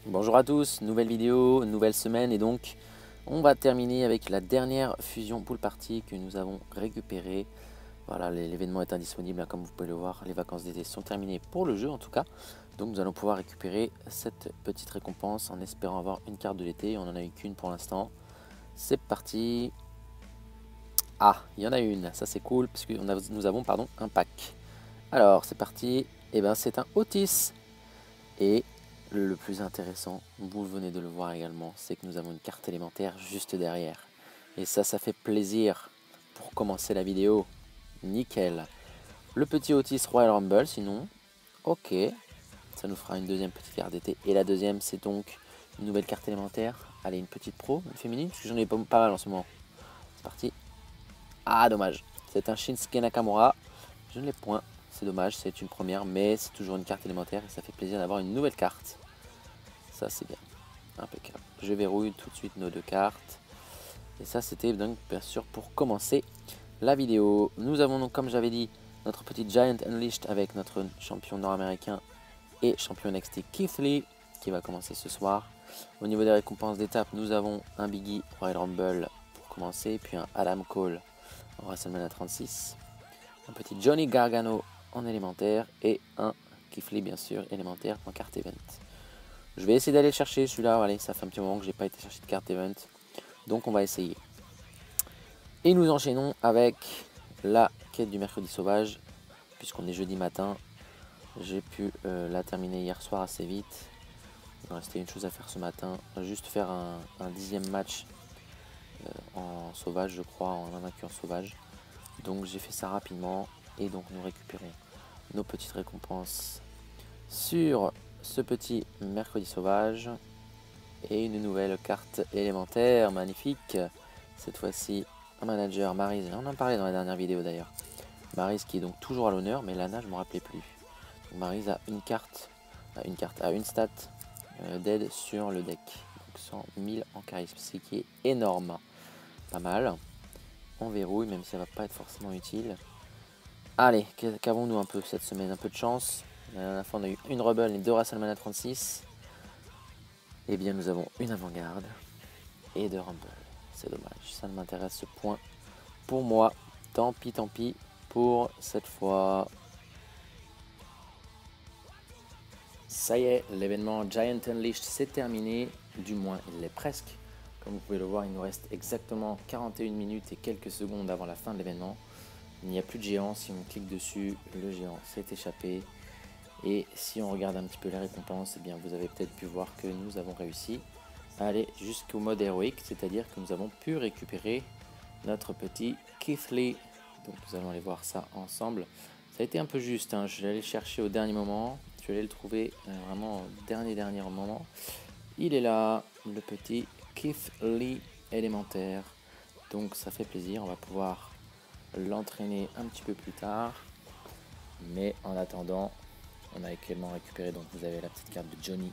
Bonjour à tous, nouvelle vidéo, nouvelle semaine et donc on va terminer avec la dernière fusion pool party que nous avons récupérée. Voilà, l'événement est indisponible, hein, comme vous pouvez le voir, les vacances d'été sont terminées pour le jeu en tout cas. Donc nous allons pouvoir récupérer cette petite récompense en espérant avoir une carte de l'été, on n'en a eu qu'une pour l'instant. C'est parti. Ah, il y en a une, ça c'est cool parce que nous avons un pack. Alors c'est parti, et ben c'est un Otis. Et le plus intéressant, vous venez de le voir également, c'est que nous avons une carte élémentaire juste derrière. Et ça fait plaisir pour commencer la vidéo. Nickel. Le petit Otis Royal Rumble, sinon, ok. Ça nous fera une deuxième petite carte d'été. Et la deuxième, c'est donc une nouvelle carte élémentaire. Allez, une petite pro, une féminine, parce que j'en ai pas mal en ce moment. C'est parti. Ah, dommage. C'est un Shinsuke Nakamura. Je ne l'ai point. C'est dommage, c'est une première, mais c'est toujours une carte élémentaire et ça fait plaisir d'avoir une nouvelle carte. Ça c'est bien, impeccable. Je verrouille tout de suite nos deux cartes. Et ça c'était donc bien sûr pour commencer la vidéo. Nous avons donc, comme j'avais dit, notre petit Giant Unleashed avec notre champion nord-américain et champion NXT Keith Lee qui va commencer ce soir. Au niveau des récompenses d'étape, nous avons un Biggie Royal Rumble pour commencer, puis un Adam Cole en WrestleMania 36. Un petit Johnny Gargano en élémentaire et un Keith Lee bien sûr élémentaire en carte event. Je vais essayer d'aller chercher celui-là, allez, ça fait un petit moment que j'ai pas été chercher de carte event, donc on va essayer. Et nous enchaînons avec la quête du mercredi sauvage, puisqu'on est jeudi matin. J'ai pu la terminer hier soir assez vite. Il me restait une chose à faire ce matin, juste faire un 10e match en sauvage, je crois, en invaincu en sauvage. Donc j'ai fait ça rapidement et donc nous récupérons nos petites récompenses sur ce petit mercredi sauvage et une nouvelle carte élémentaire magnifique. Cette fois-ci un manager Maryse, on en parlait dans la dernière vidéo d'ailleurs. Maryse qui est donc toujours à l'honneur, mais Lana je ne me rappelais plus. Donc Maryse a une stat d'aide sur le deck, donc 100 000 en charisme, ce qui est énorme, pas mal. On verrouille même si ça va pas être forcément utile. Allez, qu'avons-nous un peu cette semaine, un peu de chance. La dernière fois on a eu une Rebel et deux WrestleMania 36. Eh bien nous avons une avant-garde et deux Rumble. C'est dommage, ça ne m'intéresse point pour moi. Tant pis pour cette fois. Ça y est, l'événement Giant Unleashed c'est terminé, du moins il l'est presque. Comme vous pouvez le voir, il nous reste exactement 41 minutes et quelques secondes avant la fin de l'événement. Il n'y a plus de géant, si on clique dessus, le géant s'est échappé. Et si on regarde un petit peu les récompenses, eh bien vous avez peut-être pu voir que nous avons réussi à aller jusqu'au mode héroïque, c'est-à-dire que nous avons pu récupérer notre petit Keith Lee. Donc nous allons aller voir ça ensemble. Ça a été un peu juste, hein. Je l'ai allé chercher au dernier moment, je vais le trouver vraiment au dernier moment. Il est là, le petit Keith Lee élémentaire. Donc ça fait plaisir, on va pouvoir l'entraîner un petit peu plus tard. Mais en attendant, on a également récupéré, donc vous avez la petite carte de Johnny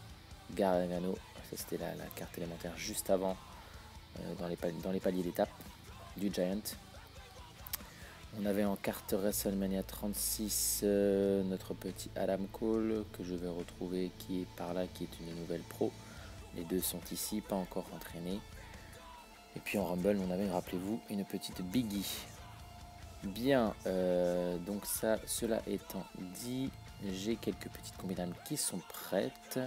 Gargano. Ça c'était la carte élémentaire juste avant, dans les paliers d'étape du Giant. On avait en carte WrestleMania 36 notre petit Adam Cole que je vais retrouver, qui est par là, qui est une nouvelle pro. Les deux sont ici, pas encore entraînés. Et puis en Rumble, on avait, rappelez-vous, une petite Biggie. Bien, donc ça, cela étant dit, j'ai quelques petites combinaisons qui sont prêtes.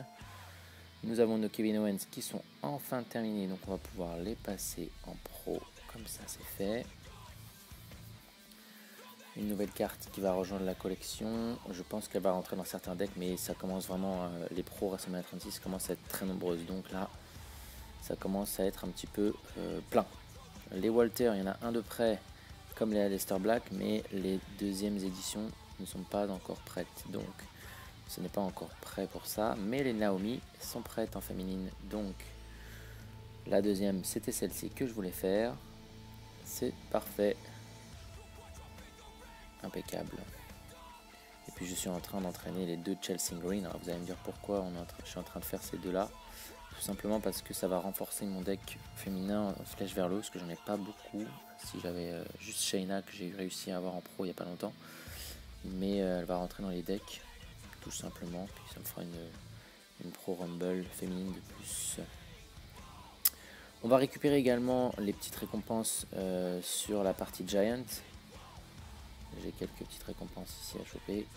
Nous avons nos Kevin Owens qui sont enfin terminés, donc on va pouvoir les passer en pro, comme ça c'est fait. Une nouvelle carte qui va rejoindre la collection, je pense qu'elle va rentrer dans certains decks, mais ça commence vraiment, les pros WrestleMania 36 commencent à être très nombreuses, donc là, ça commence à être un petit peu plein. Les Walter, il y en a un de près, comme les Aleister Black, mais les deuxièmes éditions ne sont pas encore prêtes, donc ce n'est pas encore prêt pour ça, mais les Naomi sont prêtes en féminine, donc la deuxième c'était celle-ci que je voulais faire, c'est parfait, impeccable. Et puis je suis en train d'entraîner les deux Chelsea Green, alors vous allez me dire pourquoi je suis en train de faire ces deux là, tout simplement parce que ça va renforcer mon deck féminin flèche vers l'eau, parce que j'en ai pas beaucoup. Si j'avais juste Shayna que j'ai réussi à avoir en pro il n'y a pas longtemps, mais elle va rentrer dans les decks tout simplement, puis ça me fera une Pro Rumble féminine de plus. On va récupérer également les petites récompenses sur la partie Giant. J'ai quelques petites récompenses ici à choper.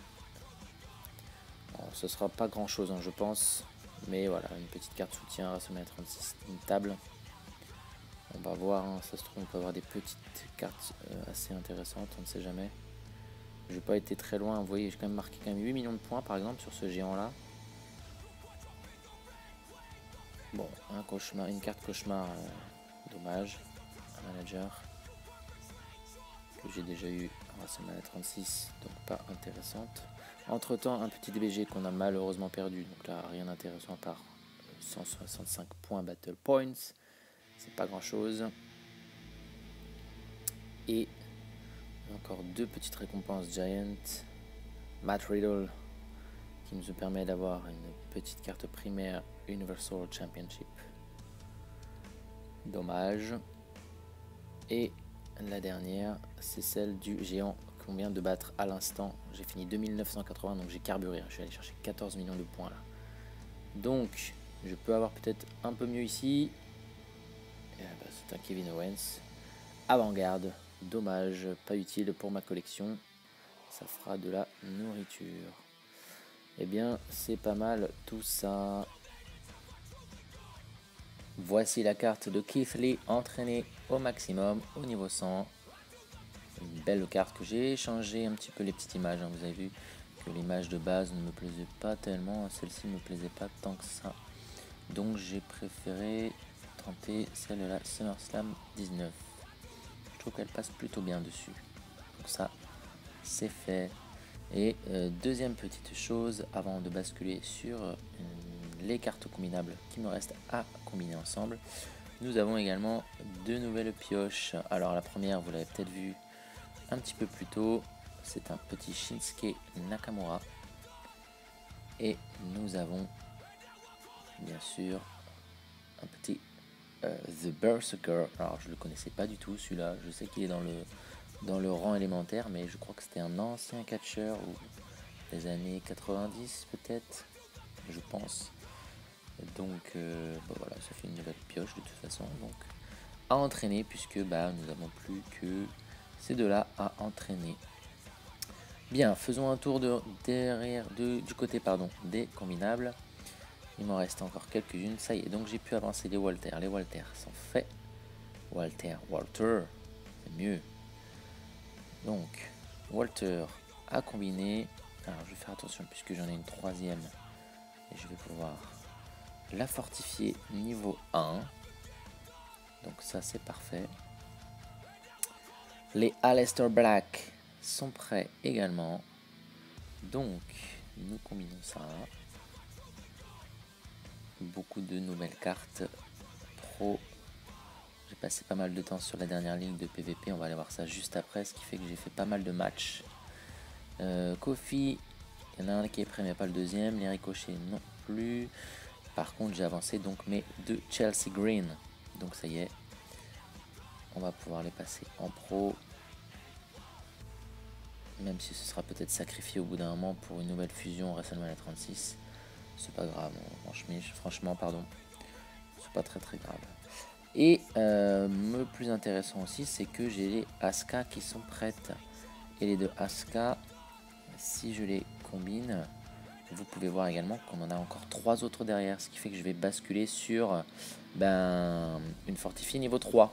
Bon, ce sera pas grand chose je pense. Mais voilà, une petite carte soutien, WrestleMania 36, une table. On va voir, ça se trouve on peut avoir des petites cartes assez intéressantes, on ne sait jamais. Je n'ai pas été très loin, vous voyez j'ai quand même marqué 8 millions de points par exemple sur ce géant là. Bon, un cauchemar, une carte cauchemar, dommage. Un manager que j'ai déjà eu à WrestleMania 36, donc pas intéressante. Entre temps, un petit DBG qu'on a malheureusement perdu, donc là rien d'intéressant à part 165 points Battle Points, c'est pas grand chose. Et encore deux petites récompenses Giant. Matt Riddle qui nous permet d'avoir une petite carte primaire Universal Championship. Dommage. Et la dernière, c'est celle du géant qu'on vient de battre à l'instant. J'ai fini 2980, donc j'ai carburé. Je suis allé chercher 14 millions de points là. Donc, je peux avoir peut-être un peu mieux ici. C'est un Kevin Owens. Avant-garde. Dommage, pas utile pour ma collection. Ça fera de la nourriture. Eh bien, c'est pas mal tout ça. Voici la carte de Keith Lee entraînée au maximum au niveau 100. Une belle carte que j'ai changé un petit peu les petites images. Vous avez vu que l'image de base ne me plaisait pas tellement. Celle-ci ne me plaisait pas tant que ça. Donc j'ai préféré tenter celle de la SummerSlam 19. Je trouve qu'elle passe plutôt bien dessus. Donc ça, c'est fait. Et deuxième petite chose, avant de basculer sur les cartes combinables qui me restent à combiner ensemble, nous avons également deux nouvelles pioches. Alors la première, vous l'avez peut-être vu un petit peu plus tôt, c'est un petit Shinsuke Nakamura. Et nous avons bien sûr un petit The Berserker. Alors je le connaissais pas du tout celui-là, je sais qu'il est dans le rang élémentaire, mais je crois que c'était un ancien catcheur ou des années 90 peut-être, je pense. Donc voilà, ça fait une nouvelle pioche de toute façon, donc à entraîner, puisque nous n'avons plus que ces deux-là à entraîner. Bien, faisons un tour du côté des combinables. Il m'en reste encore quelques-unes, ça y est, donc j'ai pu avancer les Walter. Les Walter sont faits. Walter, c'est mieux. Donc, Walter à combiner. Alors, je vais faire attention puisque j'en ai une troisième. Et je vais pouvoir la fortifier niveau 1. Donc ça, c'est parfait. Les Aleister Black sont prêts également. Donc, nous combinons ça. Beaucoup de nouvelles cartes pro. J'ai passé pas mal de temps sur la dernière ligne de PVP, on va aller voir ça juste après, ce qui fait que j'ai fait pas mal de matchs. Kofi, il y en a un qui est prêt mais pas le deuxième, les ricochets non plus. Par contre j'ai avancé donc mes deux Chelsea Green, donc ça y est, on va pouvoir les passer en pro. Même si ce sera peut-être sacrifié au bout d'un moment pour une nouvelle fusion WrestleMania 36. C'est pas grave, franchement, pardon. C'est pas très grave. Et le plus intéressant aussi, c'est que j'ai les Asuka qui sont prêtes. Et les deux Asuka, si je les combine, vous pouvez voir également qu'on en a encore 3 autres derrière. Ce qui fait que je vais basculer sur une fortifiée niveau 3.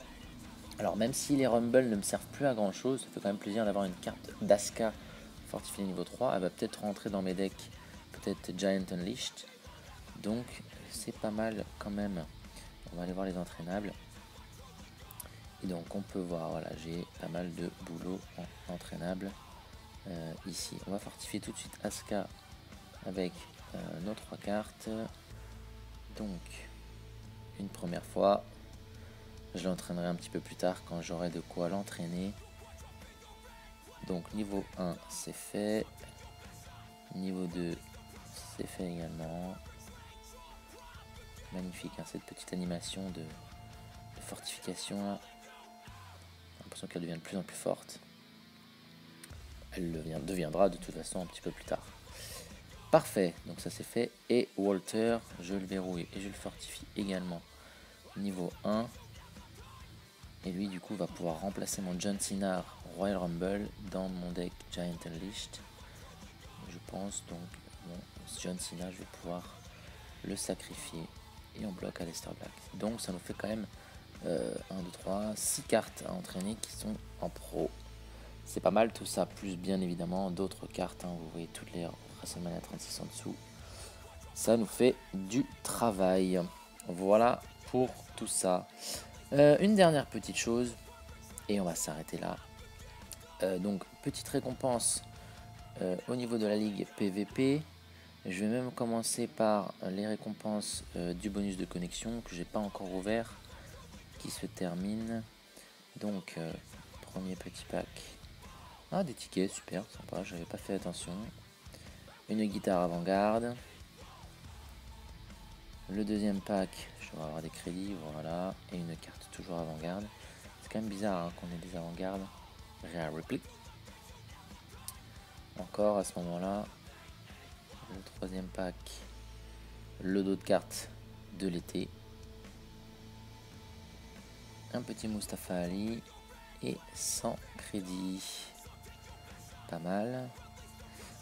Alors même si les Rumble ne me servent plus à grand chose, ça fait quand même plaisir d'avoir une carte d'Asuka fortifiée niveau 3. Elle va peut-être rentrer dans mes decks, peut-être Giant Unleashed. Donc c'est pas mal quand même. On va aller voir les entraînables. Et donc on peut voir, voilà, j'ai pas mal de boulot en entraînable ici. On va fortifier tout de suite Asuka avec nos 3 cartes. Donc une première fois. Je l'entraînerai un petit peu plus tard quand j'aurai de quoi l'entraîner. Donc niveau 1 c'est fait. Niveau 2 c'est fait également. Magnifique hein, cette petite animation de fortification là. J'ai l'impression qu'elle devient de plus en plus forte. Elle deviendra de toute façon un petit peu plus tard. Parfait, donc ça c'est fait. Et Walter, je le verrouille et je le fortifie également niveau 1. Et lui du coup va pouvoir remplacer mon John Cena Royal Rumble dans mon deck Giant Unleashed. Je pense donc mon John Cena, je vais pouvoir le sacrifier et on bloque Aleister Black. Donc ça nous fait quand même 1, 2, 3, 6 cartes à entraîner qui sont en pro. C'est pas mal tout ça, plus bien évidemment d'autres cartes, hein, vous voyez toutes les WrestleMania 36 en dessous. Ça nous fait du travail. Voilà pour tout ça. Une dernière petite chose, et on va s'arrêter là. Donc petite récompense au niveau de la ligue PVP. Je vais même commencer par les récompenses du bonus de connexion que j'ai pas encore ouvert, qui se termine. Donc premier petit pack. Ah, des tickets, super, sympa, j'avais pas fait attention. Une guitare avant-garde. Le deuxième pack, je vais avoir des crédits, voilà. Et une carte toujours avant-garde. C'est quand même bizarre hein, qu'on ait des avant-gardes. Rare Replay. Encore à ce moment-là. Le troisième pack. Le dos de cartes de l'été. Un petit Mustafa Ali. Et 100 crédits. Pas mal.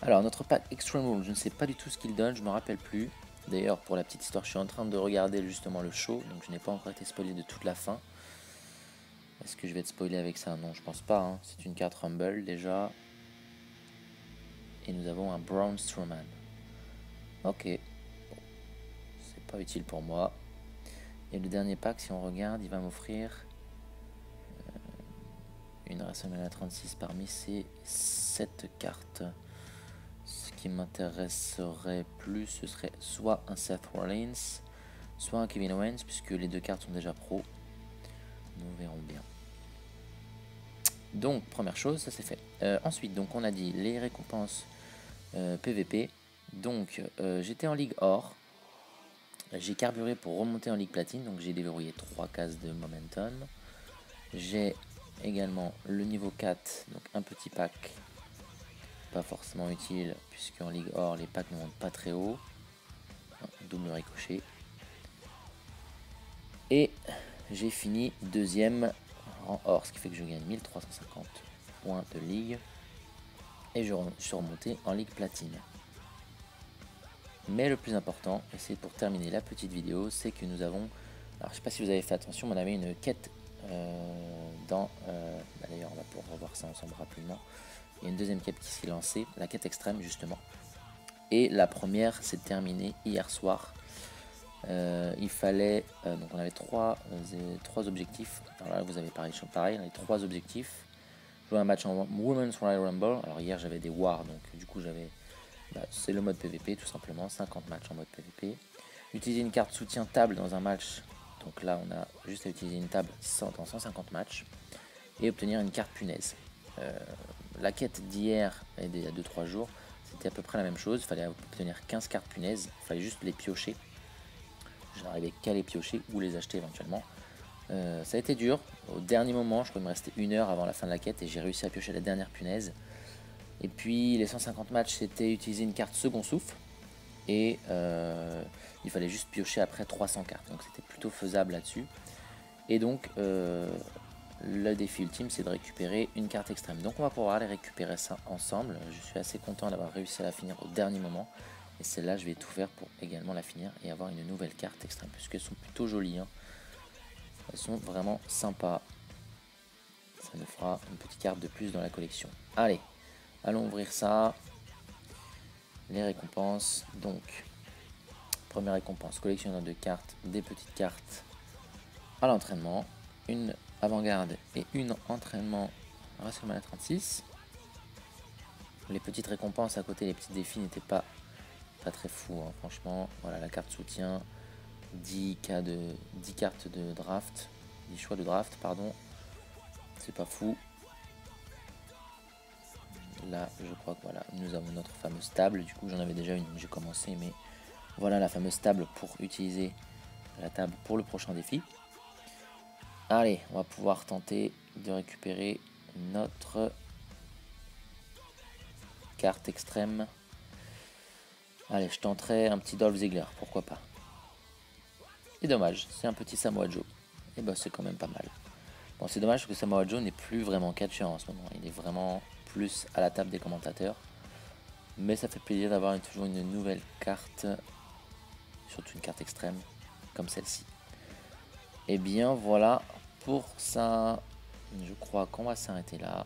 Alors notre pack Extreme Rules, je ne sais pas du tout ce qu'il donne, je me rappelle plus. D'ailleurs pour la petite histoire, je suis en train de regarder justement le show, donc je n'ai pas encore été spoilé de toute la fin. Est-ce que je vais être spoilé avec ça? Non, je pense pas, hein. C'est une carte Rumble déjà. Et nous avons un Braun Strowman. Ok, bon. C'est pas utile pour moi. Et le dernier pack, si on regarde, il va m'offrir une WrestleMania 36 parmi ces 7 cartes. Ce qui m'intéresserait plus, ce serait soit un Seth Rollins, soit un Kevin Owens, puisque les deux cartes sont déjà pro. Nous verrons bien. Donc, première chose, ça c'est fait. Ensuite, donc on a dit les récompenses PVP. Donc, j'étais en Ligue Or. J'ai carburé pour remonter en Ligue Platine, donc j'ai déverrouillé 3 cases de Momentum. J'ai également le niveau 4, donc un petit pack. Pas forcément utile, puisque en Ligue Or, les packs ne montent pas très haut. Double ricochet. Et j'ai fini deuxième en or, ce qui fait que je gagne 1350 points de ligue. Et je suis remonté en ligue platine. Mais le plus important, et c'est pour terminer la petite vidéo, c'est que nous avons... Alors je sais pas si vous avez fait attention, mais on avait une quête dans... D'ailleurs on va pouvoir revoir ça ensemble rapidement. Il y a une deuxième quête qui s'est lancée, la quête extrême justement. Et la première s'est terminée hier soir. Il fallait, donc on avait trois objectifs. Alors là vous avez pareil, les 3 objectifs. Jouer un match en Women's Royal Rumble. Alors hier j'avais des Wars, donc du coup j'avais, c'est le mode PVP tout simplement, 50 matchs en mode PVP. Utiliser une carte soutien table dans un match. Donc là on a juste à utiliser une table dans 150 matchs. Et obtenir une carte punaise. La quête d'hier et d'il y a 2-3 jours, c'était à peu près la même chose. Il fallait obtenir 15 cartes punaises. Il fallait juste les piocher. Je n'arrivais qu'à les piocher ou les acheter éventuellement. Ça a été dur. Au dernier moment, je crois qu'il me restait 1 heure avant la fin de la quête et j'ai réussi à piocher la dernière punaise. Et puis les 150 matchs, c'était utiliser une carte second souffle. Et il fallait juste piocher après 300 cartes. Donc c'était plutôt faisable là-dessus. Et donc le défi ultime, c'est de récupérer une carte extrême. Donc on va pouvoir aller récupérer ça ensemble. Je suis assez content d'avoir réussi à la finir au dernier moment. Et celle-là, je vais tout faire pour également la finir et avoir une nouvelle carte extrême. Puisqu'elles sont plutôt jolies. Hein. Elles sont vraiment sympas. Ça nous fera une petite carte de plus dans la collection. Allez, allons ouvrir ça. Les récompenses. Donc, première récompense, collectionneur de cartes, des petites cartes à l'entraînement. Une avant-garde et une entraînement à WrestleMania 36. Les petites récompenses à côté, les petits défis n'étaient pas très fou hein, franchement. Voilà la carte soutien, 10 cartes de draft, 10 choix de draft pardon, c'est pas fou. Là je crois que voilà, nous avons notre fameuse table. Du coup j'en avais déjà une, j'ai commencé, mais voilà la fameuse table pour utiliser la table pour le prochain défi. Allez, on va pouvoir tenter de récupérer notre carte extrême. Allez, je tenterai un petit Dolph Ziggler, pourquoi pas. Et dommage, c'est un petit Samoa Joe. Et bah c'est quand même pas mal. Bon, c'est dommage que Samoa Joe n'est plus vraiment catcheur en ce moment. Il est vraiment plus à la table des commentateurs. Mais ça fait plaisir d'avoir toujours une nouvelle carte, surtout une carte extrême comme celle-ci. Et bien voilà pour ça. Je crois qu'on va s'arrêter là.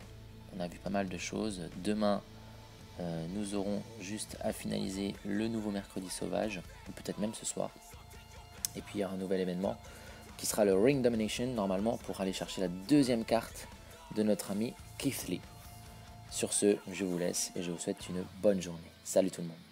On a vu pas mal de choses. Demain, nous aurons juste à finaliser le nouveau mercredi sauvage, ou peut-être même ce soir. Et puis il y aura un nouvel événement qui sera le Ring Domination, normalement, pour aller chercher la deuxième carte de notre ami Keith Lee. Sur ce, je vous laisse et je vous souhaite une bonne journée. Salut tout le monde.